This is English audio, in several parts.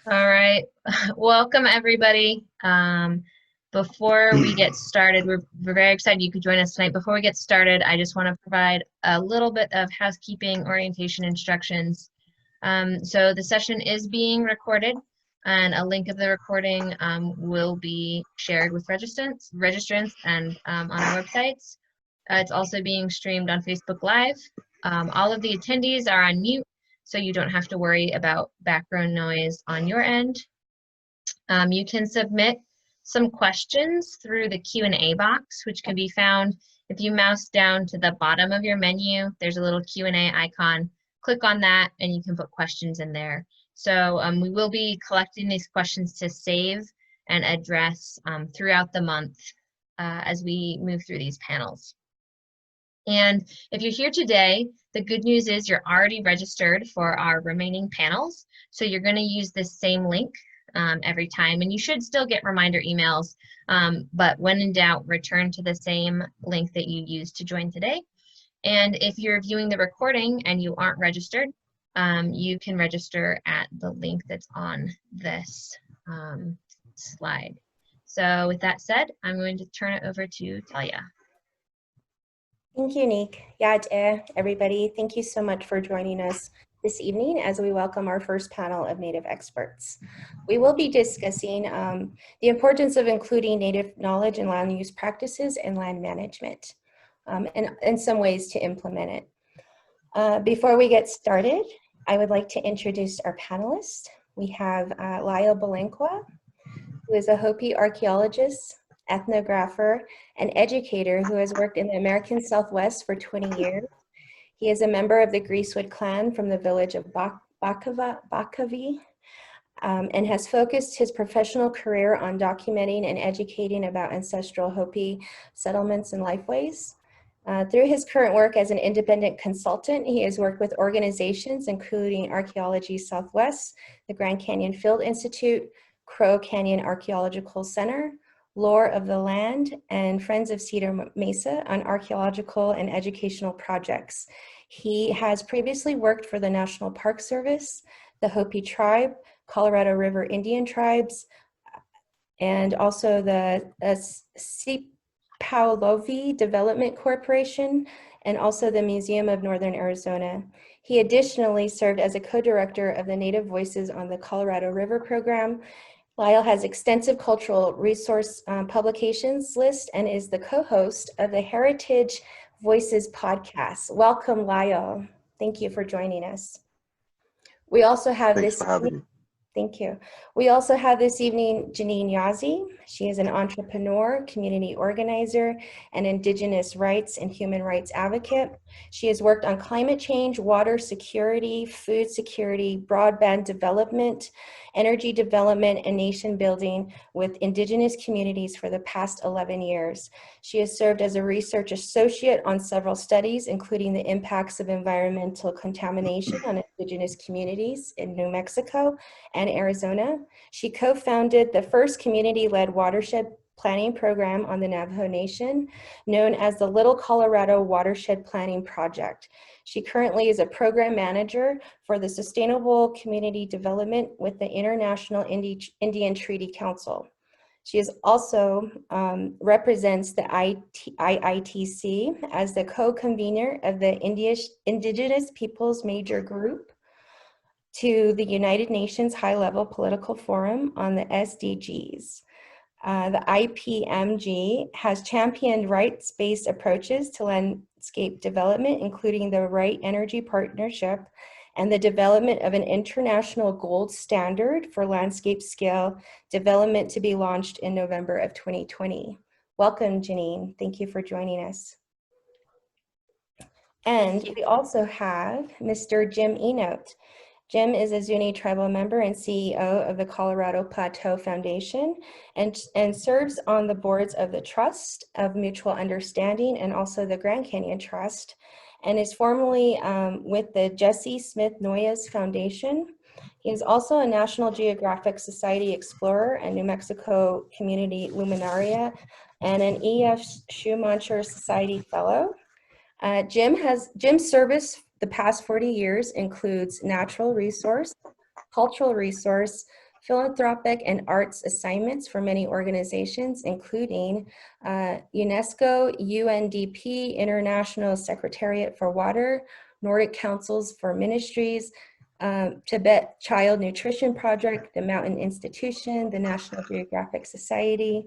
All right, welcome everybody. Before we get started, we're very excited you could join us tonight. Before we get started, I just want to provide a little bit of housekeeping orientation instructions. So the session is being recorded, and a link of the recording will be shared with registrants and on our websites. It's also being streamed on Facebook Live. All of the attendees are on mute, so you don't have to worry about background noise on your end. You can submit some questions through the Q&A box, which can be found if you mouse down to the bottom of your menu. There's a little Q&A icon. Click on that and you can put questions in there. So we will be collecting these questions to save and address throughout the month as we move through these panels. And if you're here today, the good news is you're already registered for our remaining panels. So you're going to use this same link every time, and you should still get reminder emails, but when in doubt, return to the same link that you used to join today. And if you're viewing the recording and you aren't registered, you can register at the link that's on this slide. So with that said, I'm going to turn it over to Talia. Thank you, Nick. Yad everybody. Thank you so much for joining us this evening as we welcome our first panel of Native experts. We will be discussing the importance of including Native knowledge in land use practices and land management, and some ways to implement it. Before we get started, I would like to introduce our panelists. We have Lyle Belenqua, who is a Hopi archaeologist, ethnographer, and educator who has worked in the American Southwest for 20 years. He is a member of the Greasewood clan from the village of Bakavi, and has focused his professional career on documenting and educating about ancestral Hopi settlements and lifeways. Through his current work as an independent consultant, he has worked with organizations including Archaeology Southwest, the Grand Canyon Field Institute, Crow Canyon Archaeological Center, Lore of the Land, and Friends of Cedar Mesa on archaeological and educational projects. He has previously worked for the National Park Service, the Hopi Tribe, Colorado River Indian Tribes, and also the Sipaulovi Development Corporation, and also the Museum of Northern Arizona. He additionally served as a co-director of the Native Voices on the Colorado River program. Lyle has extensive cultural resource publications list and is the co-host of the Heritage Voices podcast. Welcome, Lyle. Thank you for joining us. We also have Thanks for having me. Thank you. We also have this evening Janine Yazzie. She is an entrepreneur, community organizer, and Indigenous rights and human rights advocate. She has worked on climate change, water security, food security, broadband development, energy development, and nation building with Indigenous communities for the past 11 years. She has served as a research associate on several studies, including the impacts of environmental contamination on Indigenous communities in New Mexico and Arizona. She co-founded the first community-led watershed planning program on the Navajo Nation, known as the Little Colorado Watershed Planning Project. She currently is a program manager for the Sustainable Community Development with the International Indian Treaty Council. She is also represents the IITC as the co-convener of the Indigenous Peoples Major Group to the United Nations High-Level Political Forum on the SDGs. The IPMG has championed rights-based approaches to landscape development, including the Right Energy Partnership and the development of an international gold standard for landscape scale development to be launched in November of 2020. Welcome, Janine. Thank you for joining us. And we also have Mr. Jim Enote. Jim is a Zuni tribal member and CEO of the Colorado Plateau Foundation and serves on the boards of the Trust of Mutual Understanding and also the Grand Canyon Trust, and is formerly with the Jesse Smith Noyes Foundation. He is also a National Geographic Society Explorer and New Mexico Community Luminaria and an E.F. Schumacher Society Fellow. Jim's service the past 40 years includes natural resource, cultural resource, philanthropic and arts assignments for many organizations, including UNESCO, UNDP, International Secretariat for Water, Nordic Councils for Ministries, Tibet Child Nutrition Project, the Mountain Institution, the National Geographic Society.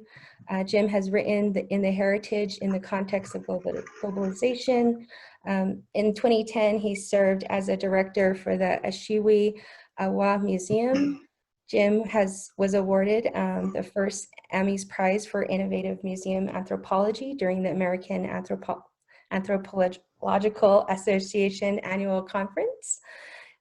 Jim has written in the Heritage in the Context of Globalization. In 2010, he served as a director for the Ashiwi Awa Museum. Jim was awarded the first Ames Prize for Innovative Museum Anthropology during the American Anthropological Association Annual Conference.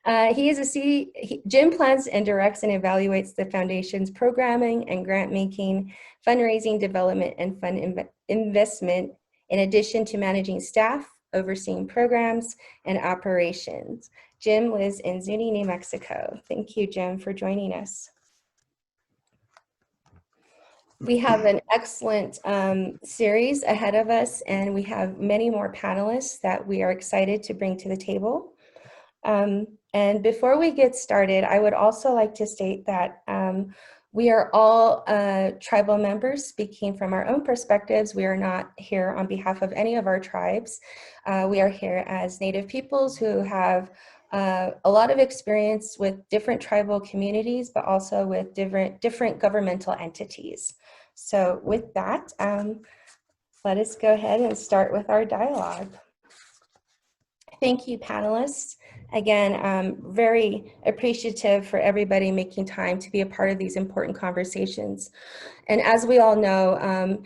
Jim plans and directs and evaluates the foundation's programming and grant making, fundraising, development, and fund investment, in addition to managing staff, overseeing programs, and operations. Jim lives in Zuni, New Mexico. Thank you, Jim, for joining us. We have an excellent series ahead of us, and we have many more panelists that we are excited to bring to the table. And before we get started, I would also like to state that we are all tribal members speaking from our own perspectives. We are not here on behalf of any of our tribes. We are here as Native peoples who have a lot of experience with different tribal communities, but also with different governmental entities. So with that, let us go ahead and start with our dialogue. Thank you, panelists. Again, I'm very appreciative for everybody making time to be a part of these important conversations. And as we all know,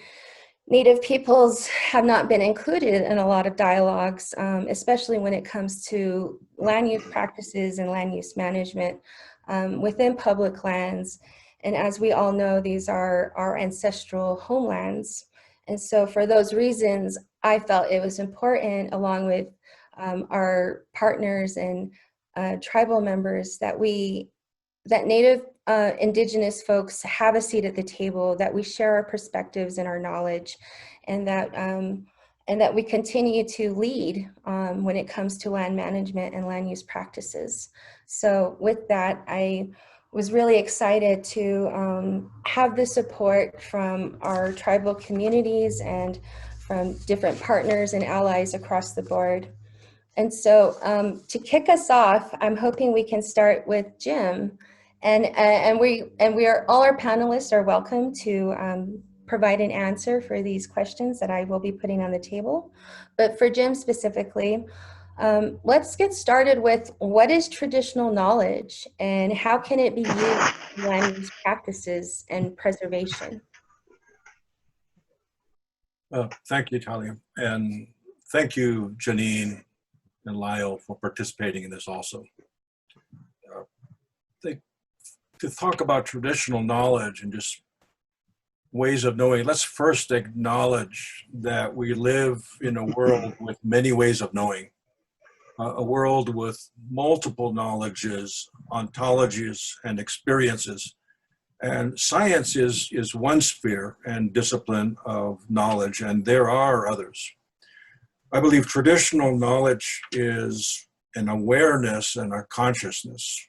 Native peoples have not been included in a lot of dialogues, especially when it comes to land use practices and land use management within public lands. And as we all know, these are our ancestral homelands. And so for those reasons, I felt it was important, along with our partners and tribal members, that Native Indigenous folks have a seat at the table, that we share our perspectives and our knowledge, and that we continue to lead when it comes to land management and land use practices. So with that, I was really excited to have the support from our tribal communities and from different partners and allies across the board. And so to kick us off, I'm hoping we can start with Jim, and all our panelists are welcome to provide an answer for these questions that I will be putting on the table. But for Jim specifically, let's get started with, what is traditional knowledge and how can it be used in land use practices and preservation? Thank you, Talia, and thank you, Janine and Lyle, for participating in this also. To talk about traditional knowledge and just ways of knowing, let's first acknowledge that we live in a world with many ways of knowing, a world with multiple knowledges, ontologies, and experiences. And science is one sphere and discipline of knowledge, and there are others. I believe traditional knowledge is an awareness and a consciousness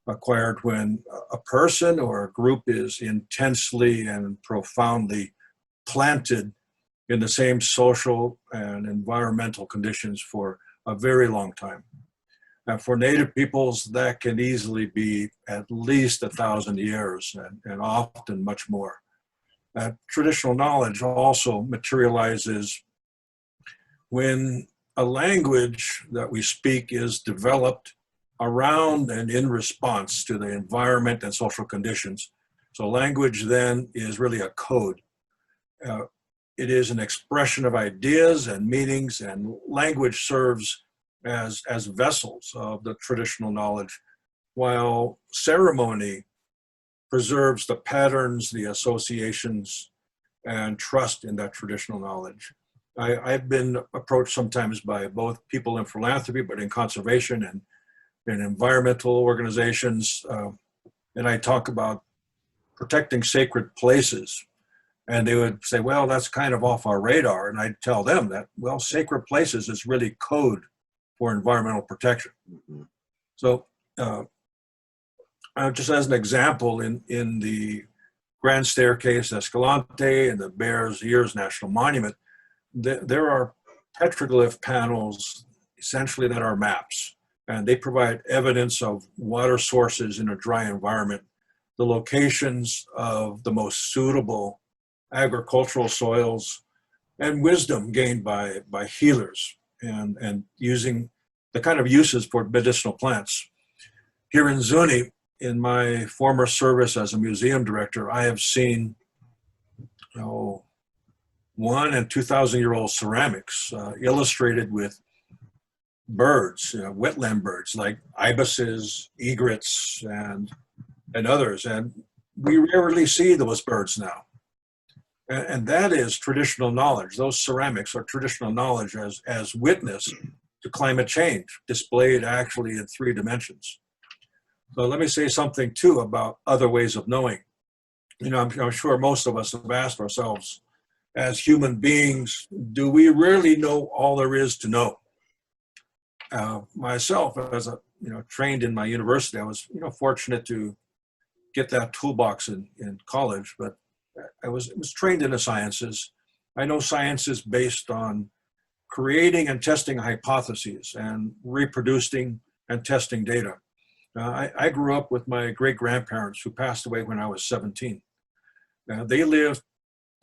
acquired when a person or a group is intensely and profoundly planted in the same social and environmental conditions for a very long time. And for Native peoples, that can easily be at least 1,000 years and often much more. Traditional knowledge also materializes when a language that we speak is developed around and in response to the environment and social conditions. So language then is really a code. It is an expression of ideas and meanings, and language serves as vessels of the traditional knowledge, while ceremony preserves the patterns, the associations, and trust in that traditional knowledge. I've been approached sometimes by both people in philanthropy, but in conservation and in environmental organizations. And I talk about protecting sacred places. And they would say, well, that's kind of off our radar. And I'd tell them that, well, sacred places is really code for environmental protection. So Just as an example, in the Grand Staircase, Escalante, and the Bears Ears National Monument, there are petroglyph panels essentially that are maps, and they provide evidence of water sources in a dry environment, the locations of the most suitable agricultural soils, and wisdom gained by healers and using the kind of uses for medicinal plants. Here in Zuni, in my former service as a museum director, I have seen 1 and 2,000-year-old ceramics illustrated with birds, wetland birds like ibises, egrets, and others. And we rarely see those birds now. And that is traditional knowledge. Those ceramics are traditional knowledge as witness to climate change, displayed actually in 3 dimensions. So let me say something too about other ways of knowing. I'm sure most of us have asked ourselves, as human beings, do we really know all there is to know? Myself, as a trained in my university, I was fortunate to get that toolbox in college, but I was trained in the sciences. I know science is based on creating and testing hypotheses and reproducing and testing data. I grew up with my great-grandparents who passed away when I was 17. They lived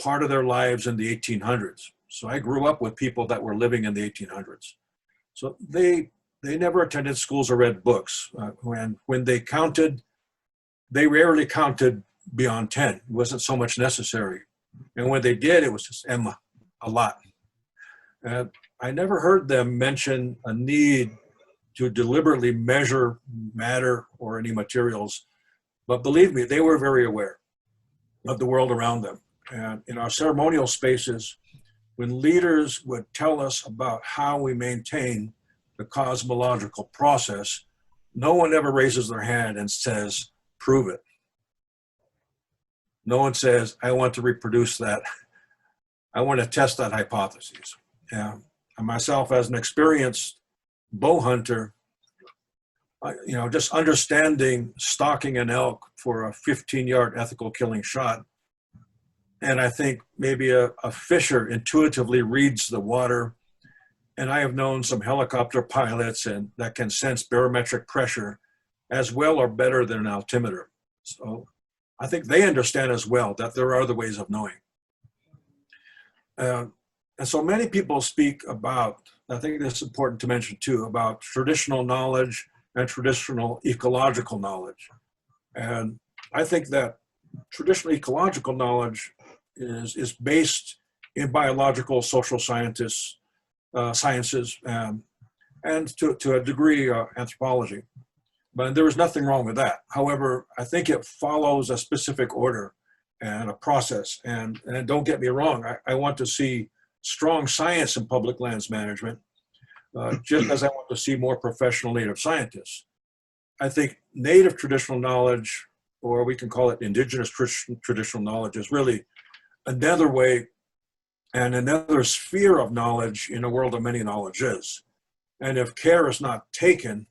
part of their lives in the 1800s. So I grew up with people that were living in the 1800s. So they never attended schools or read books. When they counted, they rarely counted beyond 10. It wasn't so much necessary. And when they did, it was just a lot. I never heard them mention a need to deliberately measure matter or any materials. But believe me, they were very aware of the world around them. And in our ceremonial spaces, when leaders would tell us about how we maintain the cosmological process, no one ever raises their hand and says, prove it. No one says, I want to reproduce that. I want to test that hypothesis. And myself, as an experienced bow hunter, just understanding stalking an elk for a 15-yard ethical killing shot. And I think maybe a fisher intuitively reads the water. And I have known some helicopter pilots and that can sense barometric pressure as well or better than an altimeter. So I think they understand as well that there are other ways of knowing. And so many people speak about, I think it's important to mention too, about traditional knowledge and traditional ecological knowledge. And I think that traditional ecological knowledge is based in biological, social sciences, and to a degree anthropology. But there is nothing wrong with that. However, I think it follows a specific order and a process. And don't get me wrong, I want to see strong science in public lands management, just as I want to see more professional native scientists. I think native traditional knowledge, or we can call it indigenous traditional knowledge, is really another way and another sphere of knowledge in a world of many knowledges. And if care is not taken,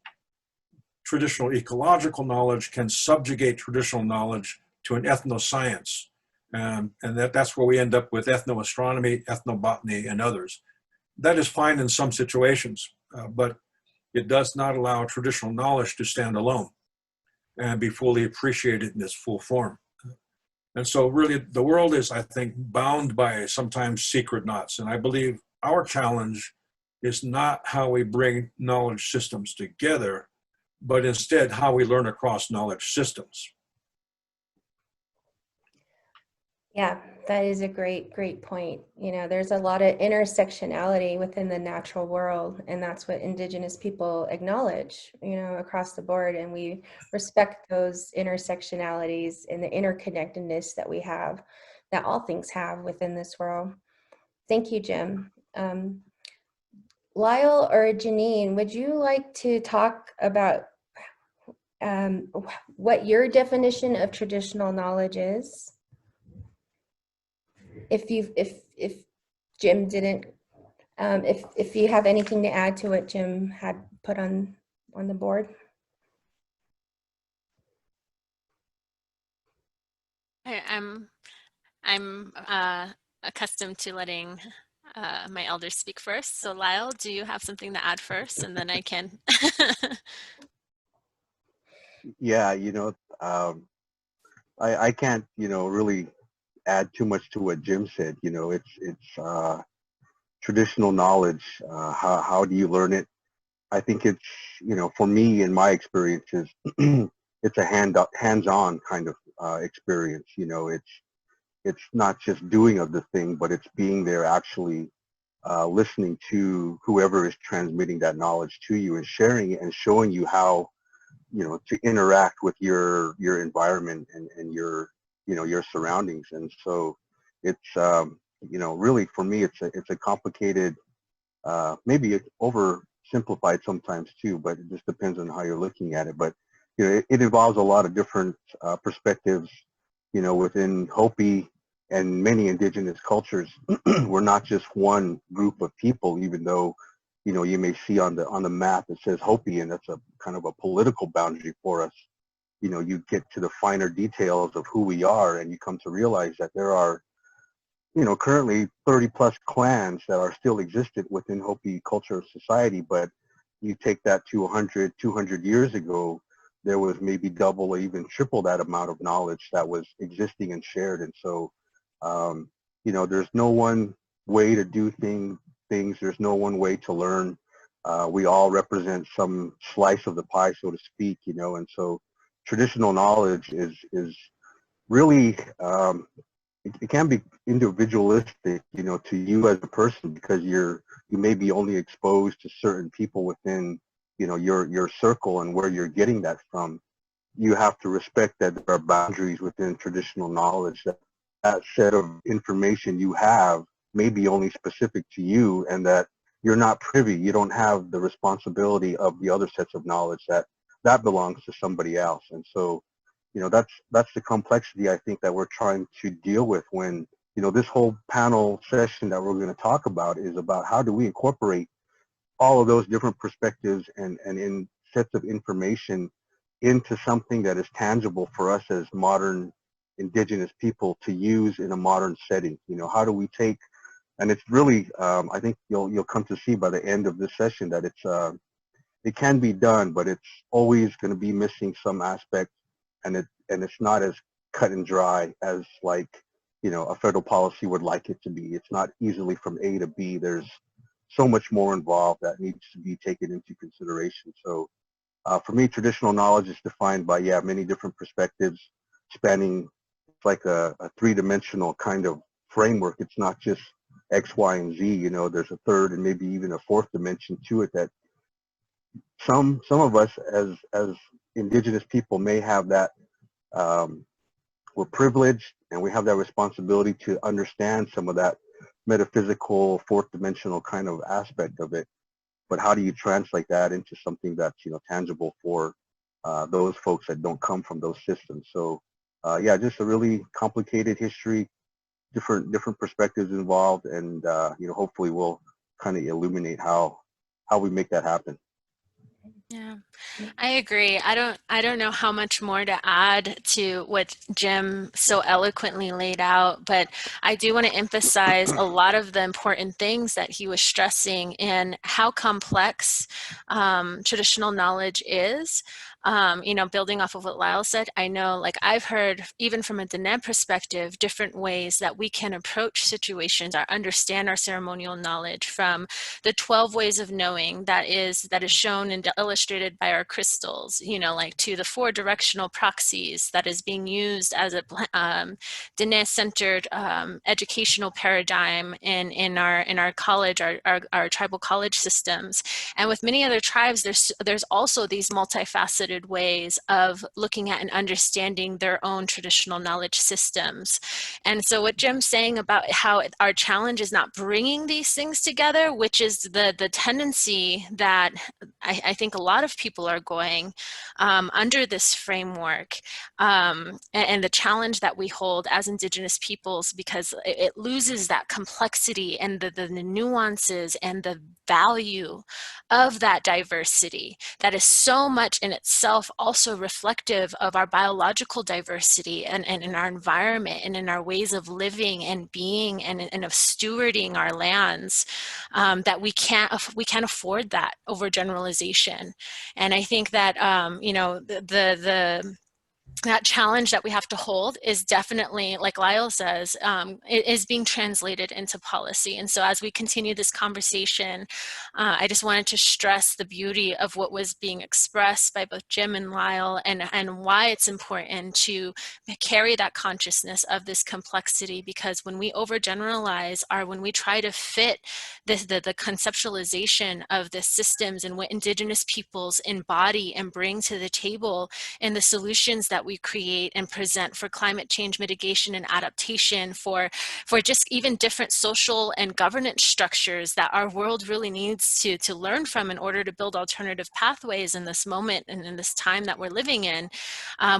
traditional ecological knowledge can subjugate traditional knowledge to an ethnoscience. And that's where we end up with ethnoastronomy, ethnobotany, and others. That is fine in some situations, but it does not allow traditional knowledge to stand alone and be fully appreciated in its full form. And so really the world is, I think, bound by sometimes secret knots. And I believe our challenge is not how we bring knowledge systems together, but instead how we learn across knowledge systems. Yeah, that is a great point. There's a lot of intersectionality within the natural world, and that's what Indigenous people acknowledge, across the board. And we respect those intersectionalities and the interconnectedness that we have, that all things have within this world. Thank you, Jim. Lyle or Janine, would you like to talk about what your definition of traditional knowledge is? If Jim didn't, if you have anything to add to what Jim had put on the board. I'm accustomed to letting my elders speak first. So Lyle, do you have something to add first, and then I can? Yeah, I can't, really add too much to what Jim said. It's traditional knowledge. How do you learn it? I think it's, for me in my experiences, it's a hands-on kind of experience. It's not just doing of the thing, but it's being there actually listening to whoever is transmitting that knowledge to you and sharing it and showing you how, to interact with your environment and your surroundings. And so it's, really for me, it's a complicated, maybe oversimplified sometimes too, but it just depends on how you're looking at it. But, it involves a lot of different perspectives, within Hopi and many indigenous cultures. We're not just one group of people, even though, you may see on the map it says Hopi, and that's a kind of a political boundary for us. You get to the finer details of who we are, and you come to realize that there are, currently 30 plus clans that are still existent within Hopi culture society. But you take that to 100, 200 years ago, there was maybe double or even triple that amount of knowledge that was existing and shared. And so, there's no one way to do things. There's no one way to learn. We all represent some slice of the pie, so to speak, and so traditional knowledge is really, it can be individualistic, to you as a person, because you may be only exposed to certain people within, your circle and where you're getting that from. You have to respect that there are boundaries within traditional knowledge, that set of information you have may be only specific to you, and that you're not privy. You don't have the responsibility of the other sets of knowledge that belongs to somebody else. And so, that's the complexity I think that we're trying to deal with when, this whole panel session that we're going to talk about is about how do we incorporate all of those different perspectives and in sets of information into something that is tangible for us as modern indigenous people to use in a modern setting. How do we take, and it's really, I think you'll come to see by the end of this session that it can be done, but it's always going to be missing some aspect, and it's not as cut and dry as, like, a federal policy would like it to be. It's not easily from A to B. There's so much more involved that needs to be taken into consideration. So for me, traditional knowledge is defined by, many different perspectives spanning like a three-dimensional kind of framework. It's not just X, Y, and Z. There's a third and maybe even a fourth dimension to it that some of us as indigenous people may have that. We're privileged and we have that responsibility to understand some of that metaphysical fourth dimensional kind of aspect of it. But how do you translate that into something that's, tangible for those folks that don't come from those systems? So just a really complicated history, different perspectives involved, and hopefully we'll kind of illuminate how we make that happen. Yeah, I agree. I don't know how much more to add to what Jim so eloquently laid out, but I do want to emphasize a lot of the important things that he was stressing in how complex traditional knowledge is. Building off of what Lyle said, I know, like, I've heard, even from a Diné perspective, different ways that we can approach situations or understand our ceremonial knowledge, from the 12 ways of knowing that is shown and illustrated by our crystals, like, to the 4 directional proxies that is being used as a Diné-centered educational paradigm in our college, our tribal college systems. And with many other tribes, there's also these multifaceted ways of looking at and understanding their own traditional knowledge systems. And so what Jim's saying about how our challenge is not bringing these things together, which is the tendency that I think a lot of people are going under this framework, and the challenge that we hold as Indigenous peoples, because it loses that complexity and the nuances and the value of that diversity that is so much in itself itself also reflective of our biological diversity and in our environment and in our ways of living and being and of stewarding our lands, that we can't afford that overgeneralization. And I think that you know, that challenge that we have to hold is definitely, like Lyle says, it is being translated into policy. And so as we continue this conversation, I just wanted to stress the beauty of what was being expressed by both Jim and Lyle, and why it's important to carry that consciousness of this complexity, because when we overgeneralize, or when we try to fit the conceptualization of the systems and what Indigenous peoples embody and bring to the table, and the solutions that we create and present for climate change mitigation and adaptation, for just even different social and governance structures that our world really needs to learn from in order to build alternative pathways in this moment and in this time that we're living in.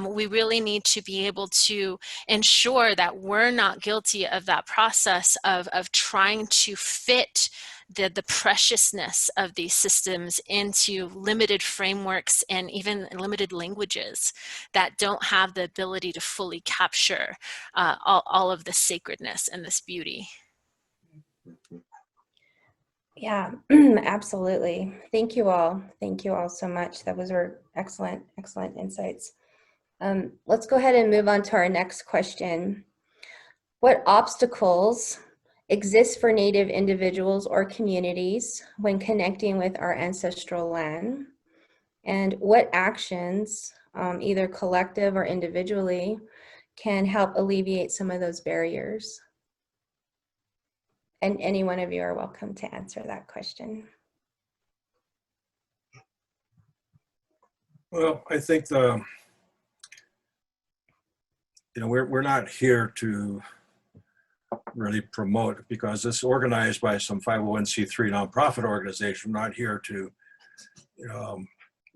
We really need to be able to ensure that we're not guilty of that process of trying to fit the preciousness of these systems into limited frameworks and even limited languages that don't have the ability to fully capture all of this sacredness and this beauty. Yeah, absolutely. Thank you all. Thank you all so much. That was our excellent, excellent insights. Let's go ahead and move on to our next question. What obstacles exist for Native individuals or communities when connecting with our ancestral land? And what actions, either collective or individually, can help alleviate some of those barriers? And any one of you are welcome to answer that question. Well, I think we're not here to really promote, because it's organized by some 501c3 nonprofit organization. We're not here to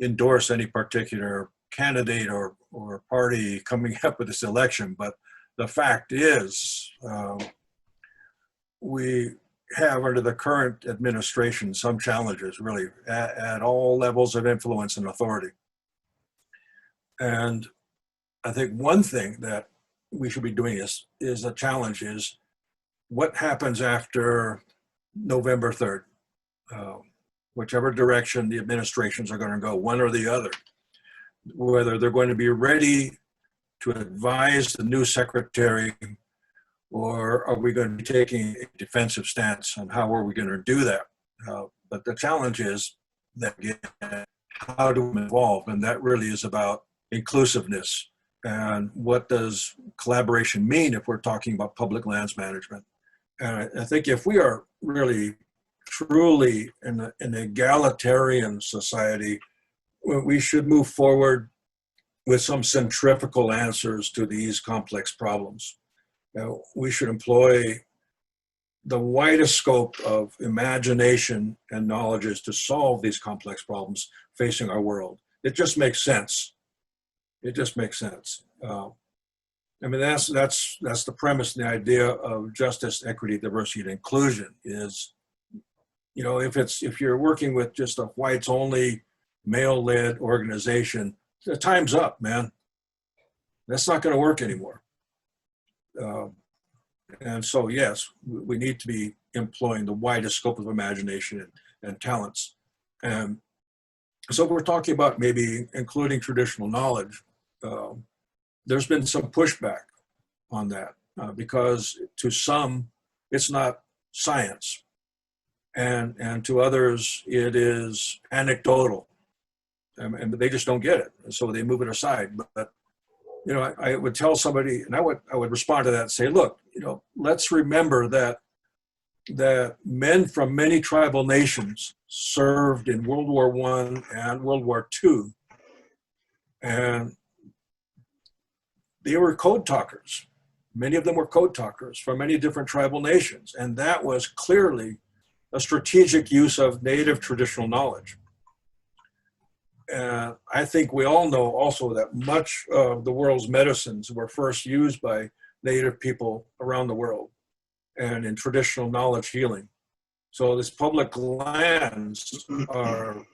endorse any particular candidate or party coming up with this election. But the fact is, we have under the current administration some challenges really at all levels of influence and authority. And I think one thing that we should be doing is a challenge is what happens after November 3rd, whichever direction the administrations are going to go, one or the other, whether they're going to be ready to advise the new secretary, or are we going to be taking a defensive stance, and how are we going to do that? But the challenge is that, again, how do we evolve? And that really is about inclusiveness. And what does collaboration mean if we're talking about public lands management? And I think if we are really, truly in an egalitarian society, we should move forward with some centrifugal answers to these complex problems. We should employ the widest scope of imagination and knowledge to solve these complex problems facing our world. It just makes sense. It just makes sense. I mean, that's the premise and the idea of justice, equity, diversity, and inclusion is, if you're working with just a whites only, male-led organization, the time's up, man. That's not going to work anymore. And so, yes, we need to be employing the widest scope of imagination and talents. And so we're talking about maybe including traditional knowledge. There's been some pushback on that because to some, it's not science. And to others, it is anecdotal. And they just don't get it. And so they move it aside. But I would tell somebody, and I would respond to that and say, look, let's remember that men from many tribal nations served in World War I and World War II. And they were code talkers. Many of them were code talkers from many different tribal nations. And that was clearly a strategic use of native traditional knowledge. And I think we all know also that much of the world's medicines were first used by native people around the world and in traditional knowledge healing. So these public lands are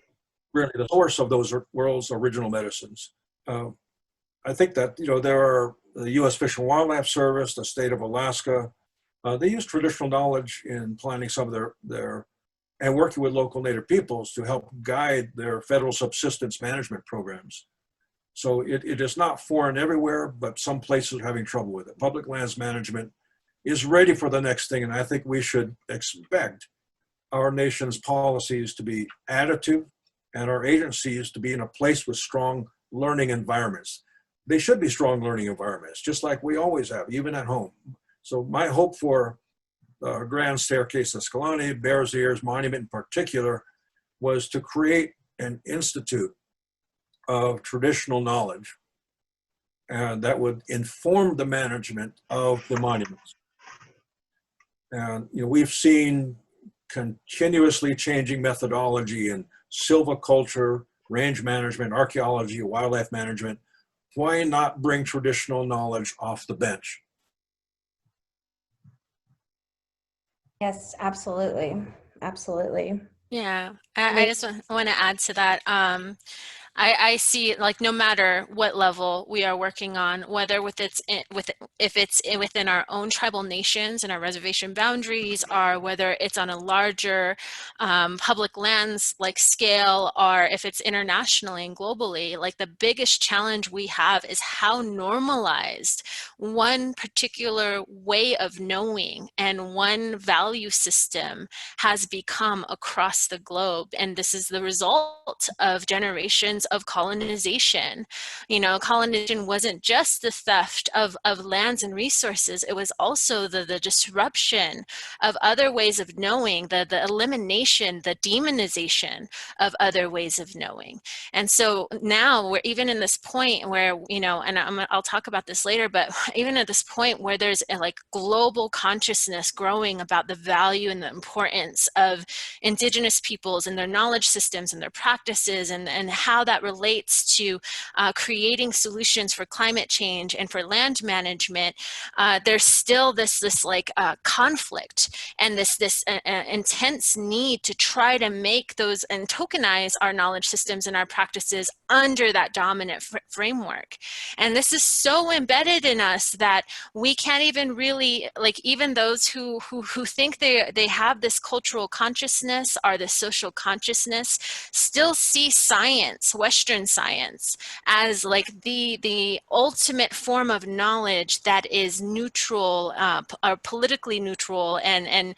really the source of those world's original medicines. I think that, there are the U.S. Fish and Wildlife Service, the state of Alaska. They use traditional knowledge in planning some of their and working with local Native peoples to help guide their federal subsistence management programs. So it is not foreign everywhere, but some places are having trouble with it. Public lands management is ready for the next thing, and I think we should expect our nation's policies to be additive and our agencies to be in a place with strong learning environments. They should be strong learning environments, just like we always have, even at home. So my hope for Grand Staircase Escalante, Bears Ears Monument in particular, was to create an institute of traditional knowledge and that would inform the management of the monuments. And we've seen continuously changing methodology in silviculture, range management, archaeology, wildlife management. Why not bring traditional knowledge off the bench? Yes, absolutely. Absolutely. Yeah, I just want to add to that. I see, like, no matter what level we are working on, whether if it's within our own tribal nations and our reservation boundaries, or whether it's on a larger public lands like scale, or if it's internationally and globally, like, the biggest challenge we have is how normalized one particular way of knowing and one value system has become across the globe. And this is the result of generations of colonization. Colonization wasn't just the theft of lands and resources, it was also the disruption of other ways of knowing, the elimination, the demonization of other ways of knowing. And so now we're even in this point where, and I'll talk about this later, but even at this point where there's a global consciousness growing about the value and the importance of Indigenous peoples and their knowledge systems and their practices, and how that relates to creating solutions for climate change and for land management, there's still this conflict and this intense need to try to make those and tokenize our knowledge systems and our practices under that dominant framework. And this is so embedded in us that we can't even really, even those who think they have this cultural consciousness or this social consciousness, still see science, Western science, as the ultimate form of knowledge that is neutral, or politically neutral, and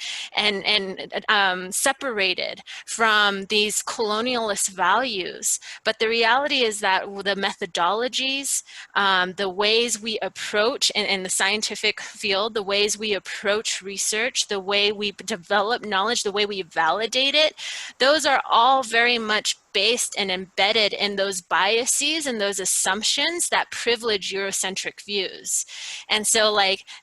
separated from these colonialist values. But the reality is that the methodologies, the ways we approach in the scientific field, the ways we approach research, the way we develop knowledge, the way we validate it, those are all very much based and embedded in those biases and those assumptions that privilege Eurocentric views. And so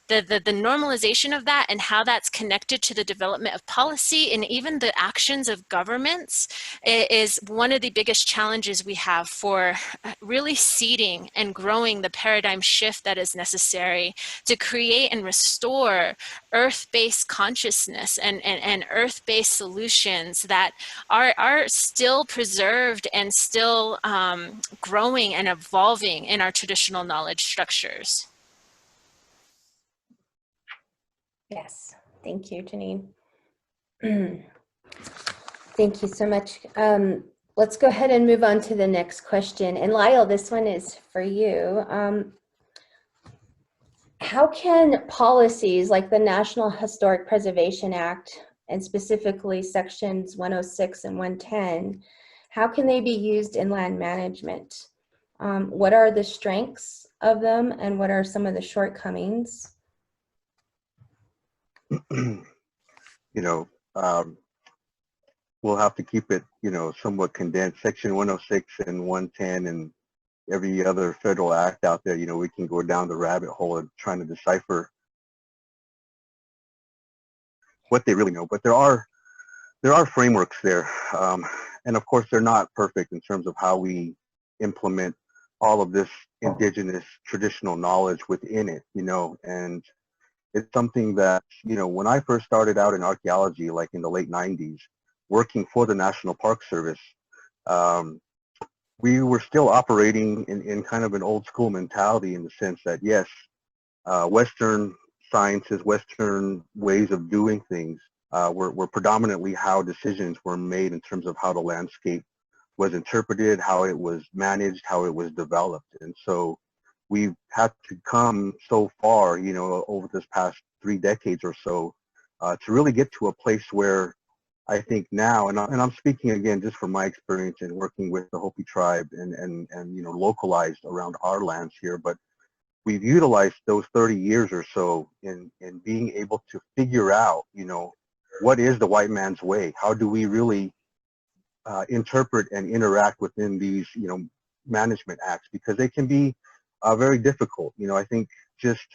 the normalization of that and how that's connected to the development of policy and even the actions of governments is one of the biggest challenges we have for really seeding and growing the paradigm shift that is necessary to create and restore earth-based consciousness and earth-based solutions that are still preserved and still growing and evolving in our traditional knowledge structures. Yes, thank you, Janine. Thank you so much. Let's go ahead and move on to the next question. And Lyle, this one is for you. How can policies like the National Historic Preservation Act, and specifically sections 106 and 110, how can they be used in land management? What are the strengths of them and what are some of the shortcomings? We'll have to keep it, somewhat condensed. Section 106 and 110 and every other federal act out there, we can go down the rabbit hole of trying to decipher what they really know. But there are frameworks there. And of course, they're not perfect in terms of how we implement all of this indigenous traditional knowledge within it, and it's something that, when I first started out in archaeology, like in the late 90s, working for the National Park Service, we were still operating in kind of an old school mentality, in the sense that, yes, Western sciences, Western ways of doing things were predominantly how decisions were made in terms of how the landscape was interpreted, how it was managed, how it was developed. And so we've had to come so far, you know, over this past 3 decades or so, to really get to a place where I think now, and I'm speaking again just from my experience in working with the Hopi tribe and you know, localized around our lands here, but we've utilized those 30 years or so in being able to figure out, you know, what is the white man's way? How do we really interpret and interact within these, you know, management acts? Because they can be very difficult. You know, I think just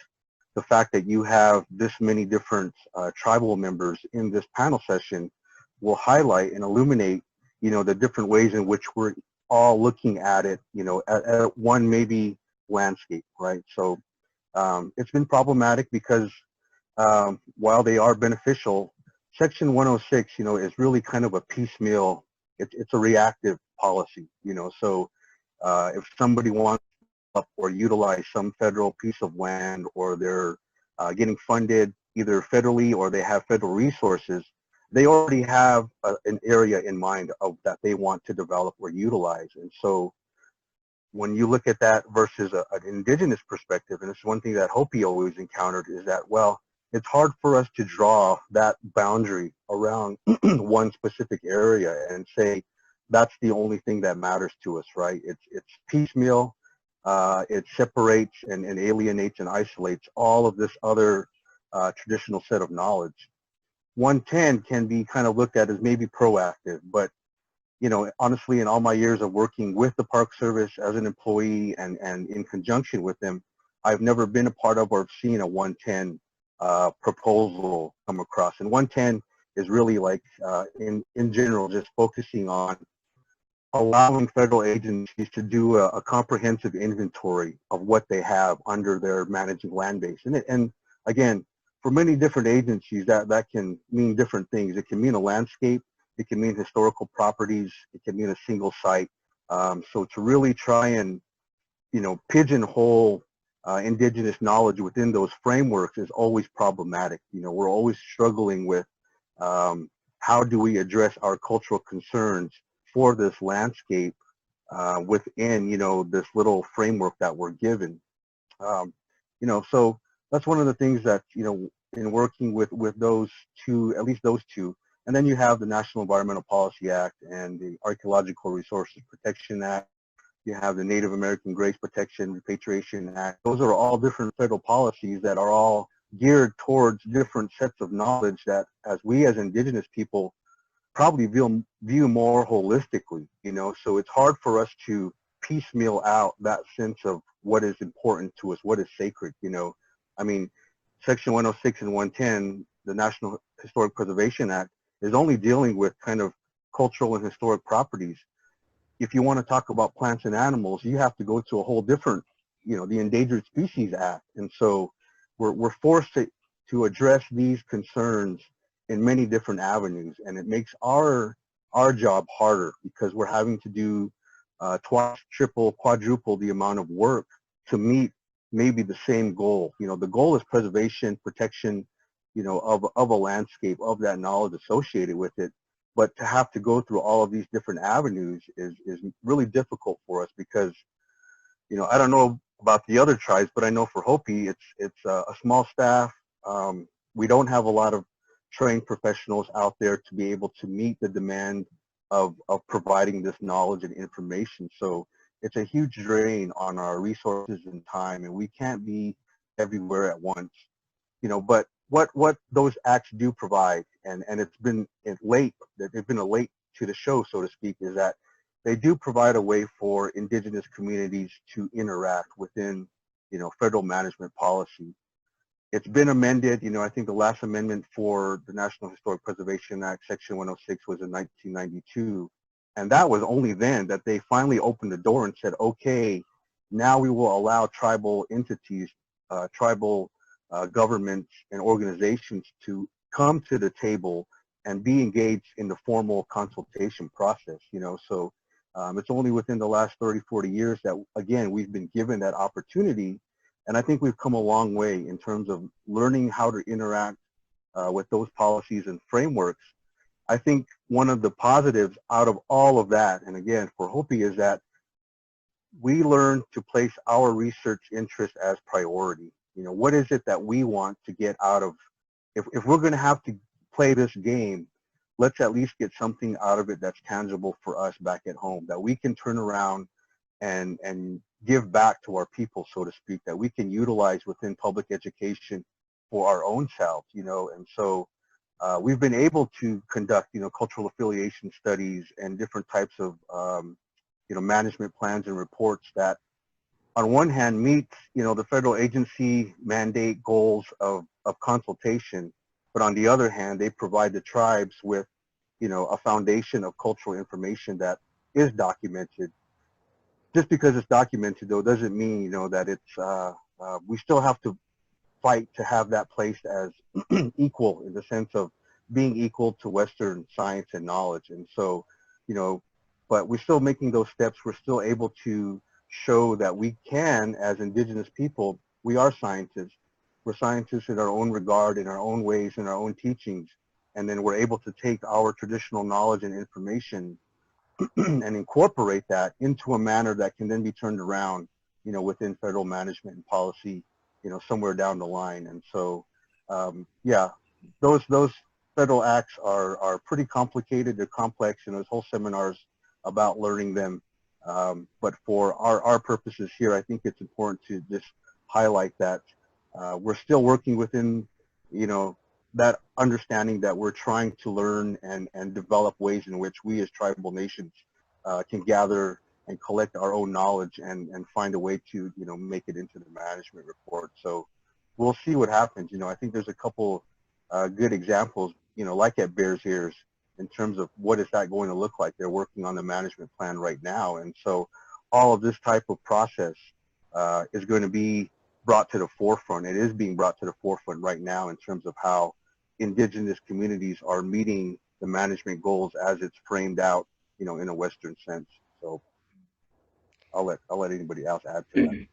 the fact that you have this many different tribal members in this panel session will highlight and illuminate, you know, the different ways in which we're all looking at it, you know, at one maybe landscape, right? So it's been problematic because while they are beneficial, Section 106, you know, is really kind of a piecemeal, it's a reactive policy, you know. So if somebody wants up or utilize some federal piece of land, or they're getting funded either federally or they have federal resources, they already have an area in mind of that they want to develop or utilize. And so when you look at that versus an indigenous perspective, and it's one thing that Hopi always encountered, is that, well, it's hard for us to draw that boundary around one specific area and say that's the only thing that matters to us, right? It's piecemeal. It separates and alienates and isolates all of this other traditional set of knowledge. 110 can be kind of looked at as maybe proactive, but you know, honestly, in all my years of working with the Park Service as an employee and in conjunction with them, I've never been a part of or seen a 110 proposal come across. And 110 is really like, in general, just focusing on allowing federal agencies to do a comprehensive inventory of what they have under their managing land base. And again, for many different agencies, that can mean different things. It can mean a landscape. It can mean historical properties. It can mean a single site. So to really try and, you know, pigeonhole indigenous knowledge within those frameworks is always problematic. You know, we're always struggling with how do we address our cultural concerns for this landscape within, you know, this little framework that we're given. You know, so that's one of the things that, you know, in working with those two, at least those two. And then you have the National Environmental Policy Act and the Archaeological Resources Protection Act. You have the Native American Graves Protection Repatriation Act. Those are all different federal policies that are all geared towards different sets of knowledge that, as we as indigenous people probably view more holistically, you know. So it's hard for us to piecemeal out that sense of what is important to us, what is sacred, you know. I mean, Section 106 and 110, the National Historic Preservation Act, is only dealing with kind of cultural and historic properties. If you want to talk about plants and animals, you have to go to a whole different, you know, the Endangered Species Act. And so we're forced to address these concerns in many different avenues, and it makes our job harder because we're having to do twice, triple, quadruple the amount of work to meet maybe the same goal. You know, the goal is preservation, protection, you know, of a landscape, of that knowledge associated with it. But to have to go through all of these different avenues is really difficult for us because, you know, I don't know about the other tribes, but I know for Hopi, it's a small staff. We don't have a lot of trained professionals out there to be able to meet the demand of providing this knowledge and information. So it's a huge drain on our resources and time, and we can't be everywhere at once. You know, but what those acts do provide, and it's been late, they've been a late to the show, so to speak, is that they do provide a way for indigenous communities to interact within, you know, federal management policy. It's been amended. You know, I think the last amendment for the National Historic Preservation Act, Section 106, was in 1992. And that was only then that they finally opened the door and said, okay, now we will allow tribal entities, tribal governments and organizations to come to the table and be engaged in the formal consultation process, you know. So It's only within the last 30, 40 years that, again, we've been given that opportunity. And I think we've come a long way in terms of learning how to interact with those policies and frameworks. I think one of the positives out of all of that, and again, for Hopi, is that we learn to place our research interest as priority. You know, what is it that we want to get out of, if we're going to have to play this game, let's at least get something out of it that's tangible for us back at home, that we can turn around and give back to our people, so to speak, that we can utilize within public education for our own selves, you know. And so we've been able to conduct, you know, cultural affiliation studies and different types of, you know, management plans and reports that on one hand meets, you know, the federal agency mandate goals of consultation, but on the other hand, they provide the tribes with, you know, a foundation of cultural information that is documented. Just because it's documented, though, doesn't mean, you know, that it's, we still have to fight to have that placed as equal, in the sense of being equal to Western science and knowledge. And so, you know, but we're still making those steps. We're still able to show that we can, as Indigenous people, we are scientists. We're scientists in our own regard, in our own ways, in our own teachings. And then we're able to take our traditional knowledge and information and incorporate that into a manner that can then be turned around, you know, within federal management and policy, you know, somewhere down the line. And so, yeah, those federal acts are pretty complicated. They're complex, and there's whole seminars about learning them. But for our purposes here, I think it's important to just highlight that we're still working within, you know, that understanding that we're trying to learn and develop ways in which we as tribal nations can gather and collect our own knowledge and find a way to, you know, make it into the management report. So we'll see what happens. You know, I think there's a couple good examples, you know, like at Bears Ears, in terms of what is that going to look like. They're working on the management plan right now. And so all of this type of process is going to be brought to the forefront. It is being brought to the forefront right now in terms of how Indigenous communities are meeting the management goals as it's framed out, you know, in a Western sense. So I'll let anybody else add to that.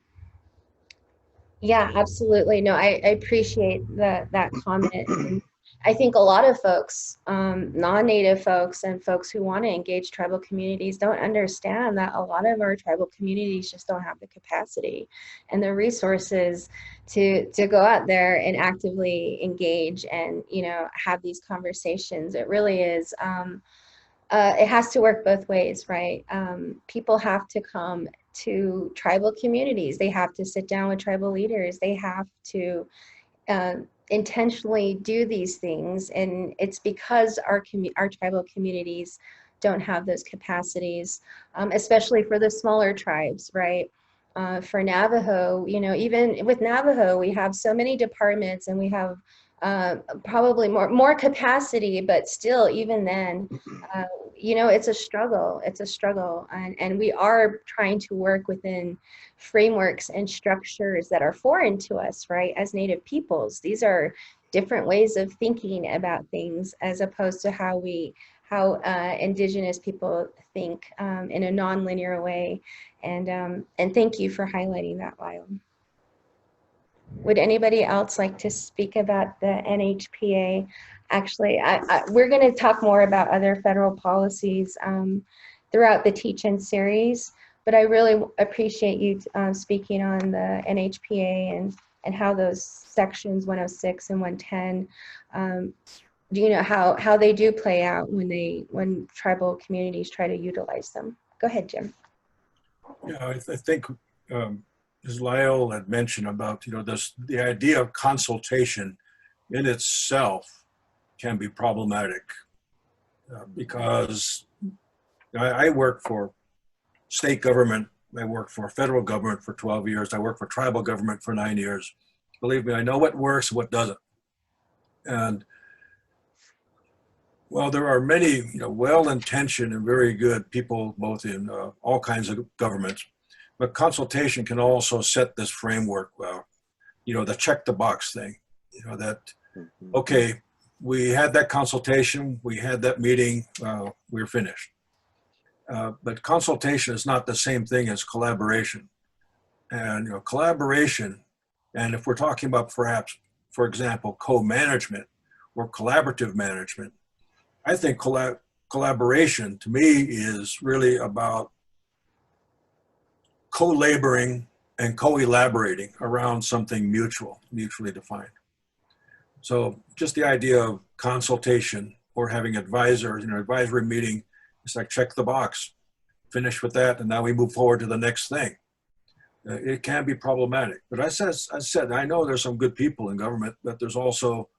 Yeah, absolutely. No, I appreciate that comment. And I think a lot of folks, non-native folks and folks who want to engage tribal communities, don't understand that a lot of our tribal communities just don't have the capacity and the resources to go out there and actively engage and, you know, have these conversations. It really is, it has to work both ways, right? People have to come to tribal communities. They have to sit down with tribal leaders. They have to intentionally do these things. And it's because our tribal communities don't have those capacities, especially for the smaller tribes, right? For Navajo, you know, even with Navajo, we have so many departments and we have probably more capacity, but still, even then, you know, it's a struggle. It's a struggle, and we are trying to work within frameworks and structures that are foreign to us, right? As Native peoples, these are different ways of thinking about things as opposed to how Indigenous people think in a non-linear way. And thank you for highlighting that, Lyle. Would anybody else like to speak about the NHPA? Actually, we're going to talk more about other federal policies throughout the teach-in series, but I really appreciate you speaking on the NHPA and how those sections 106 and 110, do you know how they do play out when tribal communities try to utilize them? Go ahead, Jim. Yeah, I think as Lyle had mentioned about, you know, the idea of consultation in itself can be problematic because I work for state government, I worked for federal government for 12 years, I worked for tribal government for 9 years. Believe me, I know what works and what doesn't. And well, there are many, you know, well-intentioned and very good people, both in all kinds of governments, but consultation can also set this framework, you know, the check the box thing, you know, that, okay, we had that consultation, we had that meeting, we're finished. But consultation is not the same thing as collaboration. And collaboration, and if we're talking about perhaps, for example, co-management or collaborative management, I think collaboration to me is really about co-laboring and co-elaborating around something mutually defined. So just the idea of consultation or having advisors, advisory meeting, it's like check the box, finish with that, and now we move forward to the next thing. It can be problematic. But I said, I know there's some good people in government, but there's also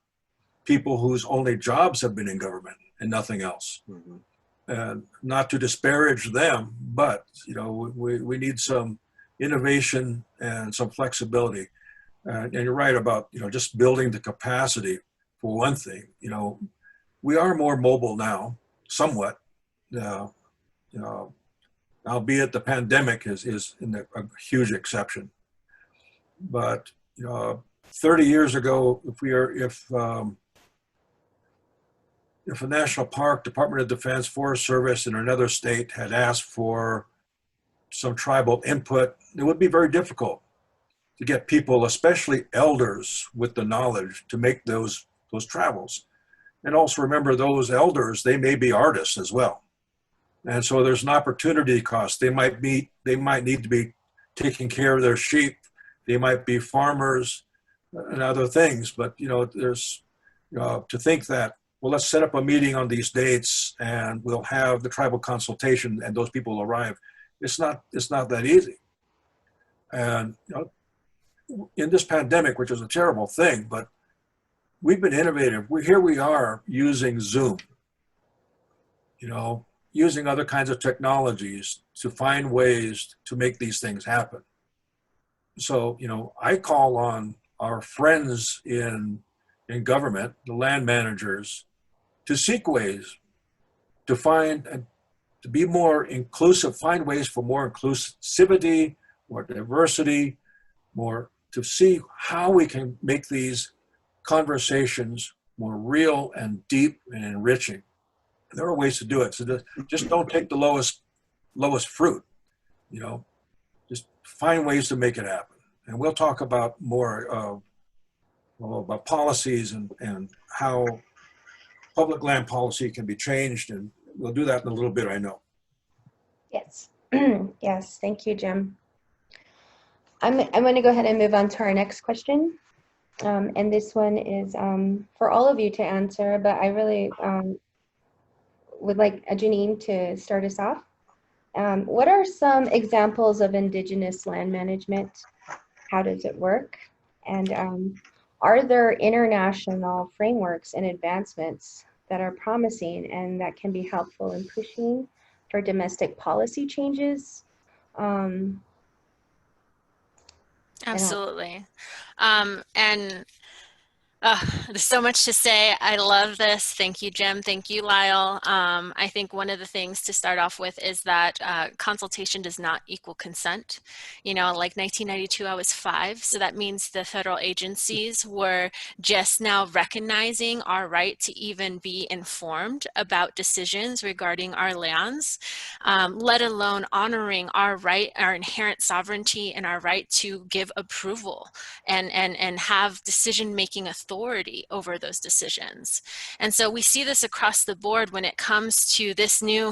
people whose only jobs have been in government and nothing else. Mm-hmm. And not to disparage them, but we need some innovation and some flexibility. And you're right about just building the capacity for one thing. We are more mobile now, somewhat. Albeit the pandemic is a huge exception. But 30 years ago, if a national park, Department of Defense, Forest Service in another state had asked for some tribal input, it would be very difficult to get people, especially elders with the knowledge, to make those travels. And also remember, those elders, they may be artists as well. And so there's an opportunity cost. They might need to be taking care of their sheep. They might be farmers and other things. But there's to think that, well, let's set up a meeting on these dates and we'll have the tribal consultation and those people will arrive. It's not that easy. And in this pandemic, which is a terrible thing, but we've been innovative. Here we are using Zoom. Using other kinds of technologies to find ways to make these things happen. So, I call on our friends in government, the land managers, to seek ways to to be more inclusive, find ways for more inclusivity, more diversity, to see how we can make these conversations more real and deep and enriching. There are ways to do it. So just don't take the lowest fruit, just find ways to make it happen. And we'll talk about more about policies and how public land policy can be changed. And we'll do that in a little bit, I know. Yes. Yes. Thank you, Jim. I'm going to go ahead and move on to our next question. And this one is for all of you to answer, but I really would like Janine to start us off. What are some examples of Indigenous land management? How does it work? And are there international frameworks and advancements that are promising and that can be helpful in pushing for domestic policy changes? Absolutely. There's so much to say. I love this. Thank you, Jim. Thank you, Lyle. I think one of the things to start off with is that consultation does not equal consent. Like 1992, I was 5. So that means the federal agencies were just now recognizing our right to even be informed about decisions regarding our lands, let alone honoring our right, our inherent sovereignty, and our right to give approval and have decision-making authority over those decisions. And so we see this across the board when it comes to this new,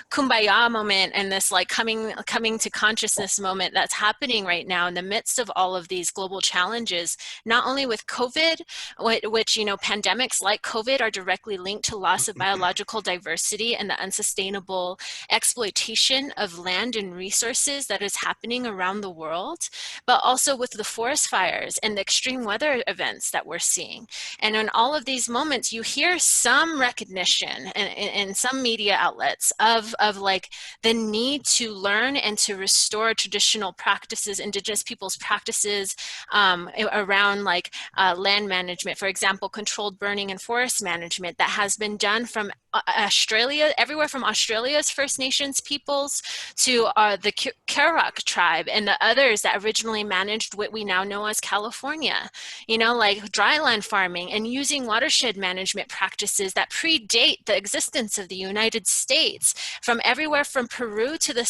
Kumbaya moment and this like coming to consciousness moment that's happening right now in the midst of all of these global challenges, not only with COVID, which, pandemics like COVID are directly linked to loss of biological diversity and the unsustainable exploitation of land and resources that is happening around the world, but also with the forest fires and the extreme weather events that we're seeing. And in all of these moments, you hear some recognition in some media outlets of like the need to learn and to restore traditional practices, Indigenous people's practices around like land management, for example, controlled burning and forest management that has been done from Australia, everywhere from Australia's First Nations peoples to the Kerouac tribe and the others that originally managed what we now know as California, you know, like dryland farming and using watershed management practices that predate the existence of the United States, from everywhere from Peru to the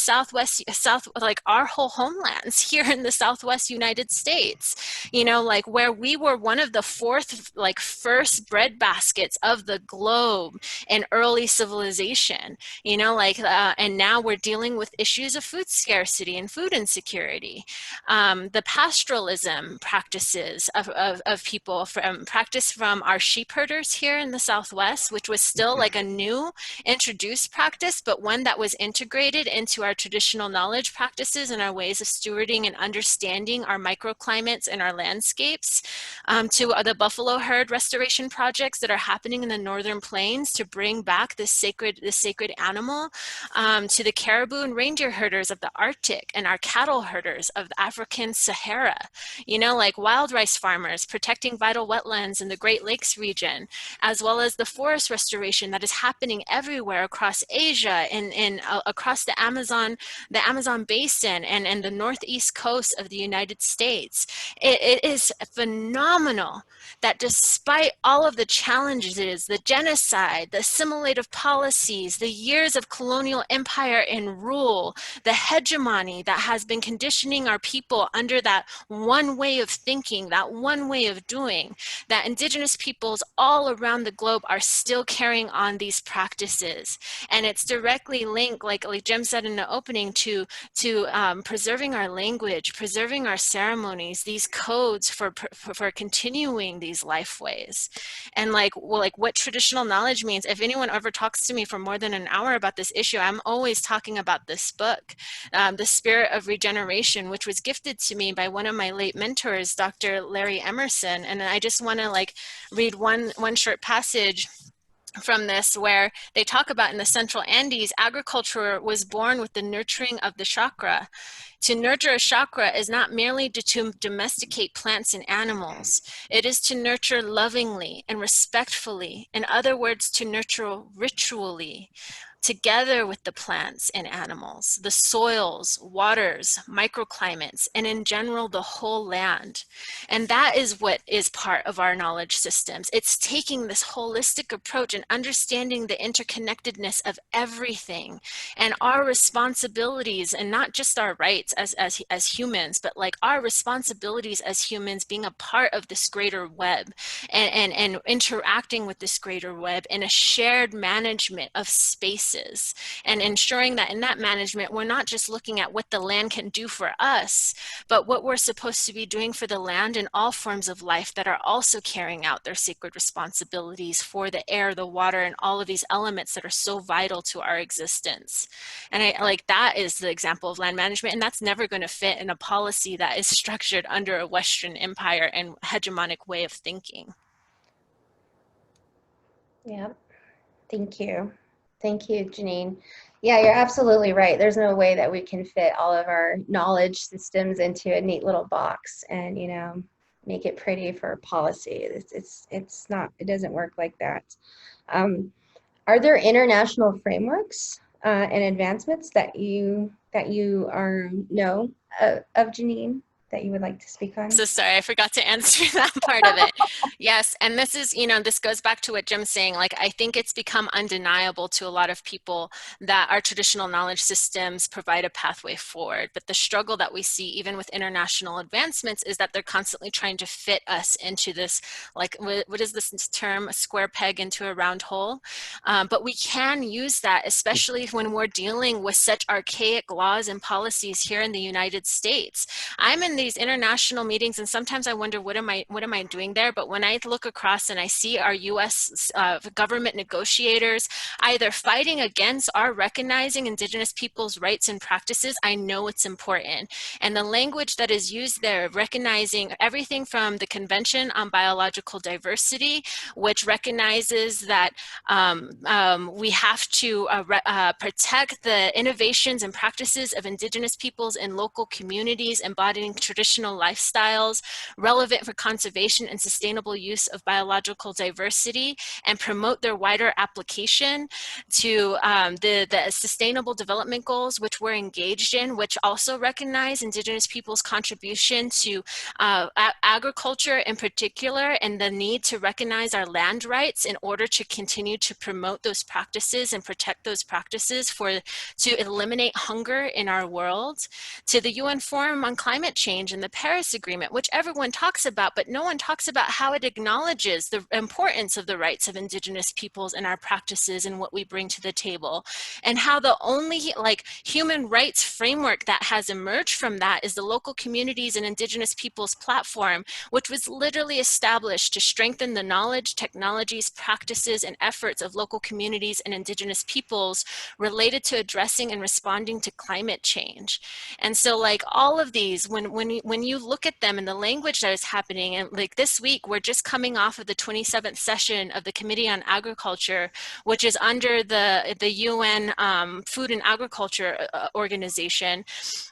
like our whole homelands here in the Southwest United States, you know, like where we were one of the first bread baskets of the globe in early civilization, you know, like, and now we're dealing with issues of food scarcity and food insecurity. The pastoralism practices of people from our sheep herders here in the Southwest, which was still like a new introduced practice, but one that was integrated into our traditional knowledge practices and our ways of stewarding and understanding our microclimates and our landscapes, to the buffalo herd restoration projects that are happening in the Northern Plains to bring back this sacred animal, to the caribou and reindeer herders of the Arctic and our cattle herders of the African Sahara, you know, like wild rice farmers protecting vital wetlands in the Great Lakes region, as well as the forest restoration that is happening everywhere across Asia and across the Amazon basin and the northeast coast of the United States. It is phenomenal that despite all of the challenges, the genocide, the assimilative policies, the years of colonial empire and rule, the hegemony that has been conditioning our people under that one way of thinking, that one way of doing, that Indigenous peoples all around the globe are still carrying on these practices. And it's directly linked, like Jim said in the opening, to preserving our language, preserving our ceremonies, these codes for continuing these life ways. And like what traditional knowledge means, if anyone ever talks to me for more than an hour about this issue, I'm always talking about this book, The Spirit of Regeneration, which was gifted to me by one of my late mentors, Dr. Larry Emerson. And I just want to like read one short passage from this, where they talk about in the Central Andes, agriculture was born with the nurturing of the chakra. To nurture a chakra is not merely to domesticate plants and animals. It is to nurture lovingly and respectfully. In other words, to nurture ritually, together with the plants and animals, the soils, waters, microclimates, and in general, the whole land. And that is what is part of our knowledge systems. It's taking this holistic approach and understanding the interconnectedness of everything and our responsibilities, and not just our rights as humans, but like our responsibilities as humans being a part of this greater web and interacting with this greater web in a shared management of spaces, and ensuring that in that management, we're not just looking at what the land can do for us, but what we're supposed to be doing for the land and all forms of life that are also carrying out their sacred responsibilities for the air, the water, and all of these elements that are so vital to our existence. And that is the example of land management, and that's never going to fit in a policy that is structured under a Western empire and hegemonic way of thinking. Yeah, thank you. Thank you, Janine. Yeah, you're absolutely right. There's no way that we can fit all of our knowledge systems into a neat little box and, you know, make it pretty for policy. It's not, it doesn't work like that. Are there international frameworks and advancements that you know of, Janine, that you would like to speak on? So sorry, I forgot to answer that part of it. Yes, and this is, you know, this goes back to what Jim's saying. Like, I think it's become undeniable to a lot of people that our traditional knowledge systems provide a pathway forward. But the struggle that we see, even with international advancements, is that they're constantly trying to fit us into this, like, what is this term, a square peg into a round hole? But we can use that, especially when we're dealing with such archaic laws and policies here in the United States. I'm in these international meetings, and sometimes I wonder, what am I doing there? But when I look across and I see our U.S. Government negotiators either fighting against our recognizing Indigenous people's rights and practices, I know it's important. And the language that is used there, recognizing everything from the Convention on Biological Diversity, which recognizes that we have to protect the innovations and practices of Indigenous peoples in local communities, embodying traditional lifestyles, relevant for conservation and sustainable use of biological diversity, and promote their wider application to the Sustainable Development Goals, which we're engaged in, which also recognize Indigenous peoples' contribution to agriculture in particular, and the need to recognize our land rights in order to continue to promote those practices and protect those practices to eliminate hunger in our world, to the UN Forum on Climate Change and the Paris Agreement, which everyone talks about, but no one talks about how it acknowledges the importance of the rights of Indigenous peoples and our practices and what we bring to the table, and how the only human rights framework that has emerged from that is the Local Communities and Indigenous Peoples Platform, which was literally established to strengthen the knowledge, technologies, practices, and efforts of local communities and Indigenous peoples related to addressing and responding to climate change. And so all of these, when you look at them and the language that is happening, and this week, we're just coming off of the 27th session of the Committee on Agriculture, which is under the UN Food and Agriculture Organization,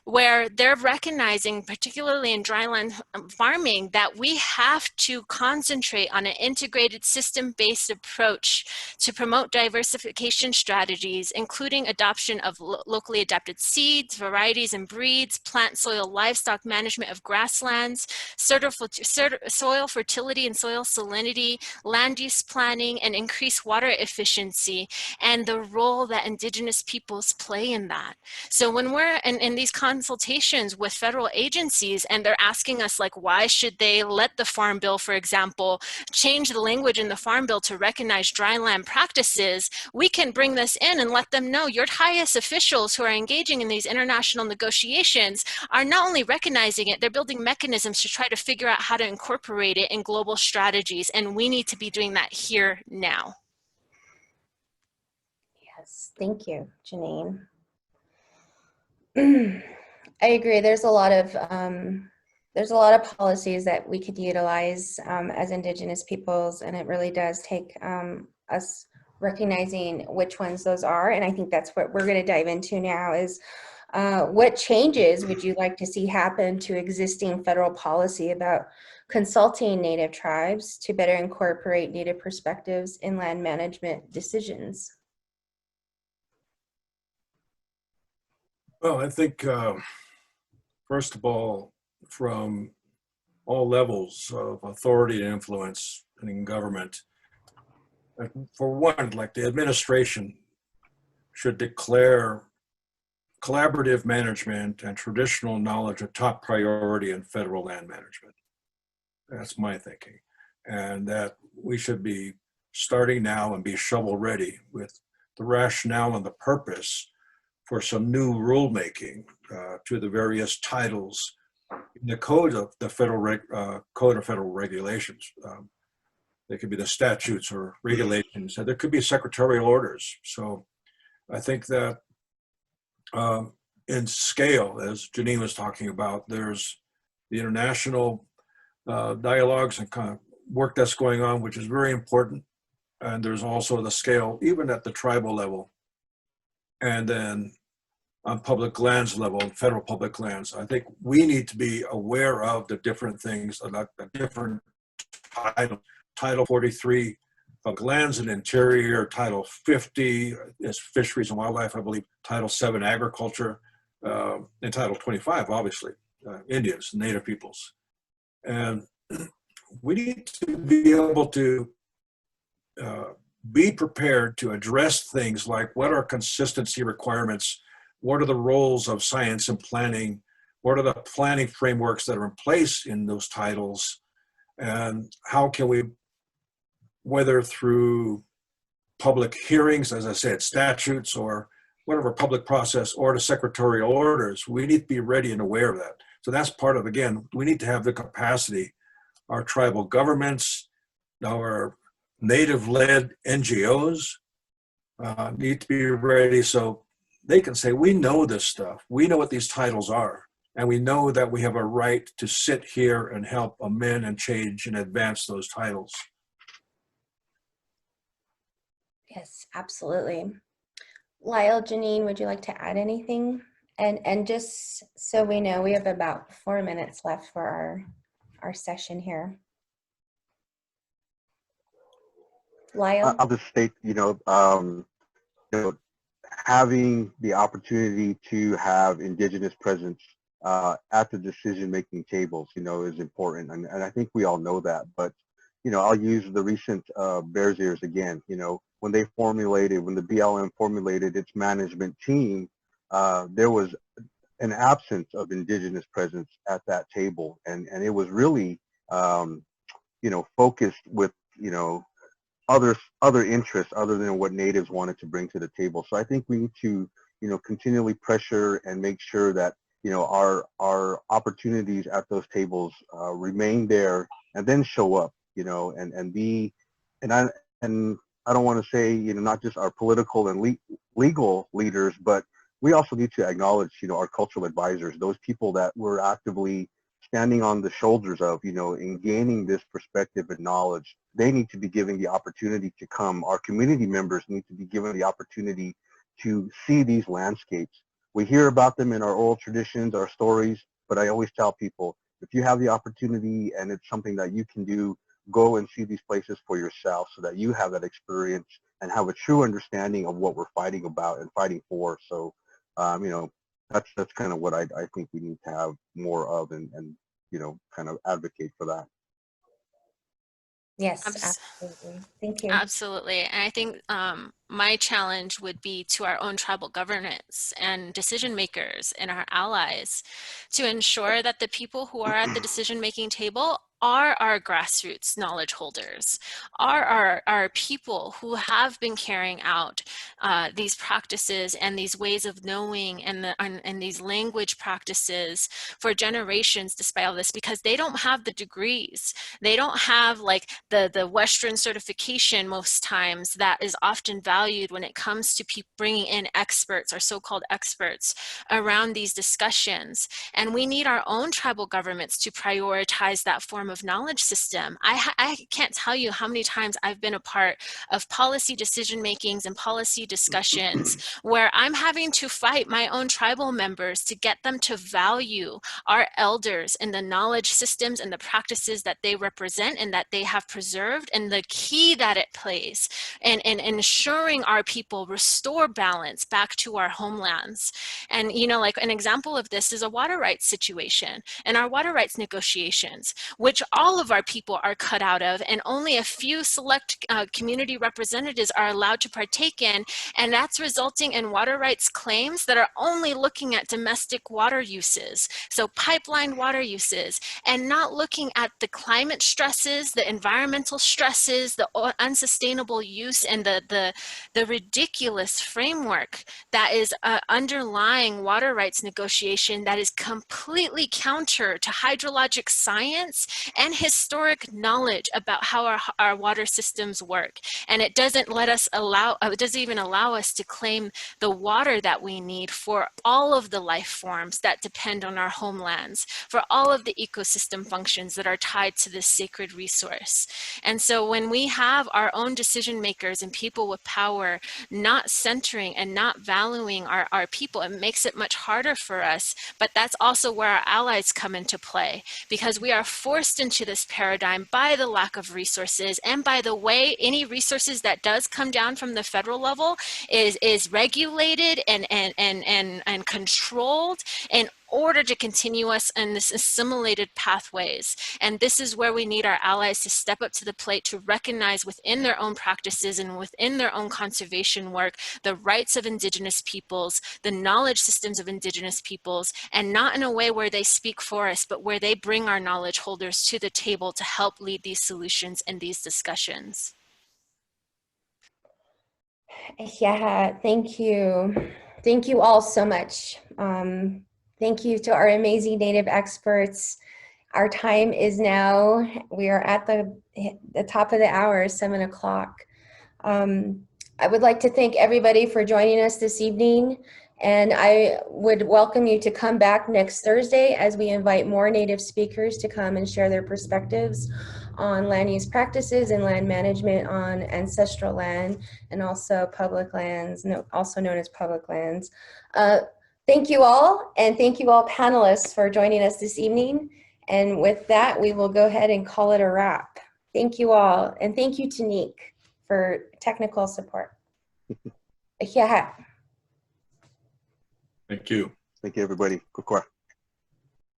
where they're recognizing, particularly in dryland farming, that we have to concentrate on an integrated system-based approach to promote diversification strategies, including adoption of locally adapted seeds, varieties and breeds, plant, soil, livestock management of grasslands, soil fertility and soil salinity, land use planning, and increased water efficiency, and the role that Indigenous peoples play in that. So when we're in these consultations with federal agencies and they're asking us why should they let the Farm Bill, for example, change the language in the Farm Bill to recognize dryland practices, we can bring this in and let them know your highest officials who are engaging in these international negotiations are not only recognizing it, they're building mechanisms to try to figure out how to incorporate it in global strategies, and we need to be doing that here now. Yes, thank you, Janine. I agree. There's a lot of policies that we could utilize as Indigenous peoples, and it really does take us recognizing which ones those are. And I think that's what we're going to dive into now is what changes would you like to see happen to existing federal policy about consulting Native tribes to better incorporate Native perspectives in land management decisions? Well, I think, first of all, from all levels of authority and influence in government, for one, the administration should declare collaborative management and traditional knowledge a top priority in federal land management. That's my thinking. And that we should be starting now and be shovel ready with the rationale and the purpose for some new rulemaking to the various titles in the code of the code of federal regulations. They could be the statutes or regulations, and there could be secretarial orders. So I think that in scale, as Janine was talking about, there's the international dialogues and kind of work that's going on, which is very important. And there's also the scale, even at the tribal level, and then on public lands level, federal public lands. I think we need to be aware of the different things, the different titles. Title 43 of lands and interior, Title 50 is fisheries and wildlife, I believe, Title 7 agriculture, and Title 25, obviously, Indians, Native peoples. And we need to be able to be prepared to address things like what are consistency requirements, what are the roles of science and planning, what are the planning frameworks that are in place in those titles, and how can we, whether through public hearings, as I said, statutes or whatever public process or the secretarial orders, we need to be ready and aware of that. So that's part of, again, we need to have the capacity. Our tribal governments, our Native-led NGOs need to be ready so they can say, we know this stuff. We know what these titles are. And we know that we have a right to sit here and help amend and change and advance those titles. Yes, absolutely. Lyle, Janine, would you like to add anything And just so we know, we have about 4 minutes left for our session here. Lyle? I'll just state, having the opportunity to have Indigenous presence at the decision-making tables, is important. And I think we all know that. But, I'll use the recent Bears Ears again. When the BLM formulated its management team, there was an absence of Indigenous presence at that table. And it was really, focused with, other interests other than what natives wanted to bring to the table. So I think we need to, continually pressure and make sure that, our opportunities at those tables remain there and then show up, and be, and I don't want to say, not just our political and legal leaders, but we also need to acknowledge, our cultural advisors, those people that were actively standing on the shoulders of, in gaining this perspective and knowledge. They need to be given the opportunity to come. Our community members need to be given the opportunity to see these landscapes. We hear about them in our oral traditions, our stories, but I always tell people, if you have the opportunity and it's something that you can do, go and see these places for yourself so that you have that experience and have a true understanding of what we're fighting about and fighting for. So, that's kind of what I think we need to have more of and kind of advocate for that. Yes, absolutely. Thank you. Absolutely. And I think my challenge would be to our own tribal governance and decision makers and our allies to ensure that the people who are at the decision-making table are our grassroots knowledge holders, are our people who have been carrying out these practices and these ways of knowing and these language practices for generations despite all this, because they don't have the degrees. They don't have like the Western certification most times that is often valued when it comes to bringing in experts or so-called experts around these discussions. And we need our own tribal governments to prioritize that form of knowledge system. I can't tell you how many times I've been a part of policy decision makings and policy discussions where I'm having to fight my own tribal members to get them to value our elders and the knowledge systems and the practices that they represent and that they have preserved and the key that it plays in ensuring our people restore balance back to our homelands. And like an example of this is a water rights situation and our water rights negotiations, which all of our people are cut out of and only a few select community representatives are allowed to partake in. And that's resulting in water rights claims that are only looking at domestic water uses, so pipeline water uses, and not looking at the climate stresses, the environmental stresses, the unsustainable use, and the ridiculous framework that is underlying water rights negotiation that is completely counter to hydrologic science and historic knowledge about how our water systems work. And it doesn't it doesn't even allow us to claim the water that we need for all of the life forms that depend on our homelands, for all of the ecosystem functions that are tied to this sacred resource. And so when we have our own decision makers and people with power not centering and not valuing our people, it makes it much harder for us. But that's also where our allies come into play, because we are forced into this paradigm by the lack of resources and by the way any resources that does come down from the federal level is regulated and controlled in order to continue us in this assimilated pathways. And this is where we need our allies to step up to the plate to recognize within their own practices and within their own conservation work the rights of Indigenous peoples, the knowledge systems of Indigenous peoples, and not in a way where they speak for us, but where they bring our knowledge holders to the table to help lead these solutions and these discussions. Yeah, thank you. Thank you all so much. Thank you to our amazing Native experts. Our time is now, we are at the top of the hour, 7 o'clock. I would like to thank everybody for joining us this evening. And I would welcome you to come back next Thursday as we invite more Native speakers to come and share their perspectives on land use practices and land management on ancestral land and also public lands, also known as public lands. Thank you all, and thank you all panelists for joining us this evening. And with that, we will go ahead and call it a wrap. Thank you all, and thank you to Nick for technical support. Yeah. Thank you. Thank you, everybody. Kukwa.